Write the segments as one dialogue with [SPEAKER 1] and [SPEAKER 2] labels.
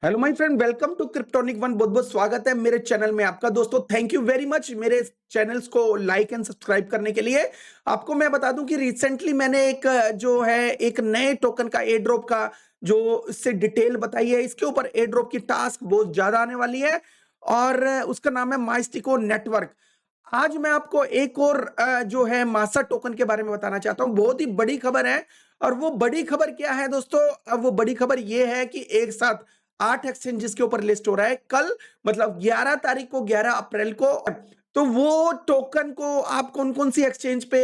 [SPEAKER 1] Hello my friend, welcome to Cryptonic One. बहुत बहुत स्वागत है मेरे चैनल में आपका। दोस्तों थैंक यू वेरी मच मेरे चैनल्स को लाइक एंड सब्सक्राइब करने के लिए। आपको मैं बता दूं कि रिसेंटली मैंने एक नए टोकन का एयर ड्रॉप का जो इससे डिटेल बताई है। इसके ऊपर एयर ड्रॉप की टास्क बहुत ज्यादा आने वाली है और उसका नाम है माइस्टिको नेटवर्क। आज मैं आपको एक और जो है मासा टोकन के बारे में बताना चाहता हूं। बहुत ही बड़ी खबर है और वो बड़ी खबर क्या है दोस्तों? वो बड़ी खबर ये है कि एक साथ 8 एक्सचेंजेस के ऊपर लिस्ट हो रहा है कल, मतलब 11 तारीख को, 11 अप्रैल को। तो वो टोकन को आप कौन कौन सी एक्सचेंज पे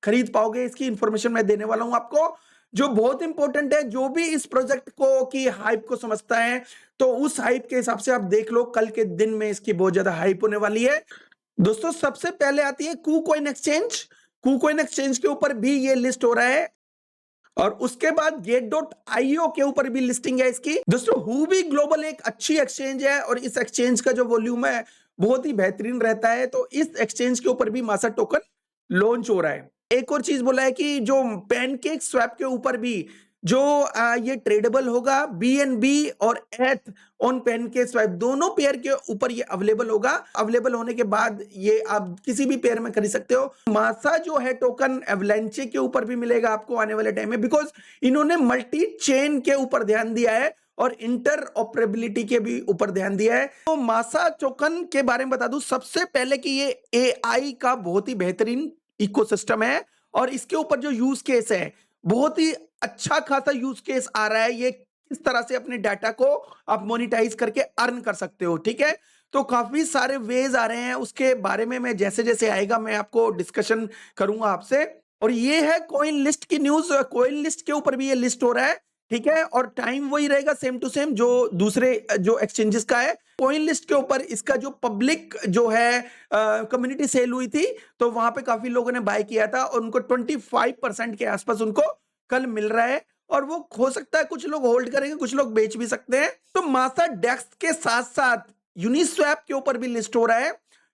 [SPEAKER 1] खरीद पाओगे, इसकी इंफॉर्मेशन मैं देने वाला हूं आपको, जो बहुत इंपॉर्टेंट है। जो भी इस प्रोजेक्ट को की हाइप को समझता है तो उस हाइप के हिसाब से आप देख लो, कल के दिन में इसकी बहुत ज्यादा हाइप होने वाली है। दोस्तों सबसे पहले आती है कूकॉइन एक्सचेंज। कूकॉइन एक्सचेंज के ऊपर भी ये लिस्ट हो रहा है और उसके बाद गेट डॉट आईओ के ऊपर भी लिस्टिंग है इसकी। दोस्तों हुबी ग्लोबल एक अच्छी एक्सचेंज है और इस एक्सचेंज का जो वॉल्यूम है बहुत ही बेहतरीन रहता है। तो इस एक्सचेंज के ऊपर भी मासा टोकन लॉन्च हो रहा है। एक और चीज बोला है कि जो पैनकेक स्वैप के ऊपर भी जो ये ट्रेडेबल होगा, बीएनबी और एथ ऑन पैनकेक स्वैप दोनों पेयर के ऊपर ये अवेलेबल होगा। अवेलेबल होने के बाद ये आप किसी भी पेयर में खरीद सकते हो। मासा जो है टोकन एवलेंचे के ऊपर भी मिलेगा आपको आने वाले टाइम में, बिकॉज इन्होंने मल्टी चेन के ऊपर ध्यान दिया है और इंटर ऑपरेबिलिटी के भी ऊपर ध्यान दिया है। तो मासा टोकन के बारे में बता दूं सबसे पहले कि ये एआई का बहुत ही बेहतरीन इकोसिस्टम है और इसके ऊपर जो यूज केस है बहुत ही अच्छा खासा यूज केस आ रहा है। ये किस तरह से अपने डाटा को आप मोनिटाइज करके अर्न कर सकते हो, ठीक है। तो काफी सारे वेज आ रहे हैं, उसके बारे में मैं जैसे जैसे आएगा मैं आपको डिस्कशन करूंगा आपसे। और ये है कॉइन लिस्ट की न्यूज। कॉइन लिस्ट के ऊपर भी ये लिस्ट हो रहा है, ठीक है। और टाइम वही रहेगा सेम टू सेम जो दूसरे जो एक्सचेंजेस का है। कॉइन लिस्ट के ऊपर इसका जो पब्लिक जो है कम्युनिटी सेल हुई थी तो वहां पे काफी लोगों ने बाय किया था और उनको 25% के आसपास उनको कल मिल रहा है। और वो हो सकता है कुछ लोग होल्ड करेंगे, कुछ लोग बेच भी सकते हैं। तो मासा डेक्स के साथ साथ यूनिस्वैप के ऊपर भी लिस्ट हो रहा है।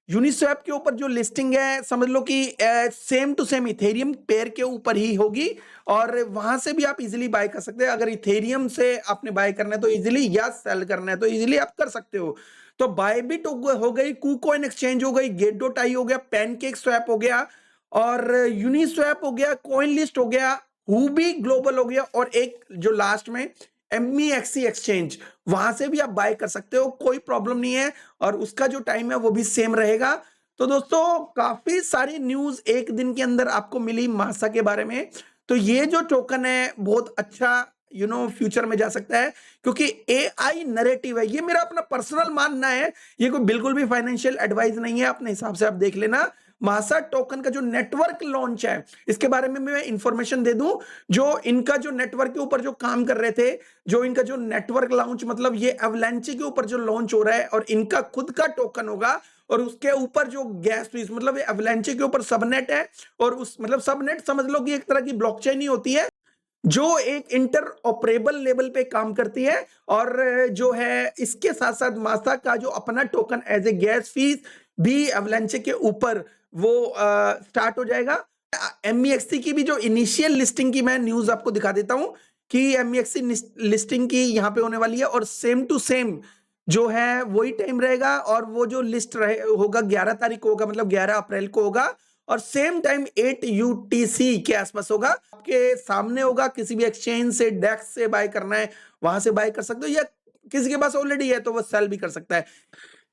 [SPEAKER 1] यूनिस्वैप के ऊपर जो लिस्टिंग है समझ लो कि same to same Ethereum pair के ऊपर ही होगी और वहां से भी आप इजीली बाय कर सकते हैं। अगर इथेरियम से आपने बाय करना है तो इजीली, या सेल करना है तो इजीली आप कर सकते हो। तो बायबिट हो गई, कूकॉइन एक्सचेंज हो गई, गेट डॉट आई हो गया, पैनकेक स्वैप हो गया और यूनिस्वैप हो गया, कॉइन लिस्ट हो गया, हुबी ग्लोबल हो गया और एक जो लास्ट में एमईएक्सी एक्सचेंज, वहां से भी आप बाय कर सकते हो, कोई प्रॉब्लम नहीं है। और उसका जो टाइम है वो भी सेम रहेगा। तो दोस्तों काफी सारी न्यूज एक दिन के अंदर आपको मिली मासा के बारे में। तो ये जो टोकन है बहुत अच्छा फ्यूचर में जा सकता है क्योंकि एआई नैरेटिव है। ये मेरा अपना पर्सनल मानना है, ये कोई बिल्कुल भी फाइनेंशियल एडवाइस नहीं है, अपने हिसाब से आप देख लेना। मासा टोकन का जो नेटवर्क लॉन्च है इसके बारे में मैं इंफॉर्मेशन दे दूं। जो इनका जो नेटवर्क के ऊपर जो काम कर रहे थे, जो इनका जो नेटवर्क लॉन्च, मतलब ये एवलांचे के ऊपर जो लॉन्च हो रहा है और इनका खुद का टोकन होगा और उसके ऊपर जो गैस फीस, मतलब ये एवलांचे के ऊपर सबनेट है और उस मतलब सबनेट समझ लो कि एक तरह की ब्लॉकचेन ही होती है जो एक इंटर ऑपरेबल लेवल पे काम करती है। और जो है इसके साथ साथ मासा का जो अपना token as a gas fee भी एवलांचे के ऊपर वो स्टार्ट हो जाएगा। एमईएक्सी की भी जो इनिशियल लिस्टिंग की मैं न्यूज आपको दिखा देता हूं कि एमईएक्सी लिस्टिंग की यहां पे होने वाली है और सेम टू सेम जो है वही टाइम रहेगा और वो जो लिस्ट रहे होगा 11 तारीख को होगा, मतलब 11 अप्रैल को होगा और सेम टाइम 8 यूटीसी के आसपास होगा। आपके सामने होगा, किसी भी एक्सचेंज से डेक्स से बाय करना है वहां से बाय कर सकते हो, या किसी के पास ऑलरेडी है तो वो सेल भी कर सकता है।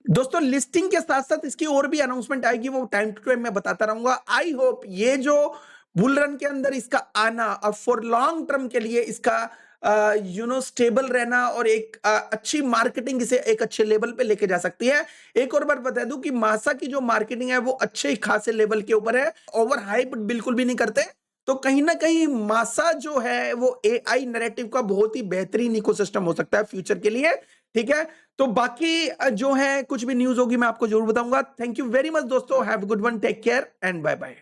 [SPEAKER 1] दोस्तों लिस्टिंग के साथ साथ इसकी और भी अनाउंसमेंट आएगी, वो टाइम टू टाइम मैं बताता रहूंगा। आई होप ये जो बुल रन के अंदर इसका आना और फॉर लॉन्ग टर्म के लिए इसका स्टेबल रहना और एक अच्छी मार्केटिंग इसे एक अच्छे लेवल पे लेके जा सकती है। एक और बार बता दूं कि मासा की जो मार्केटिंग है वो अच्छे खासे लेवल के ऊपर है, ओवर हाइप बिल्कुल भी नहीं करते। तो कहीं ना कहीं मासा जो है वो एआई नैरेटिव का बहुत ही बेहतरीन इकोसिस्टम हो सकता है फ्यूचर के लिए, ठीक है। तो बाकी जो है कुछ भी न्यूज होगी मैं आपको जरूर बताऊंगा। थैंक यू वेरी मच दोस्तों, have a good one, take care and bye bye.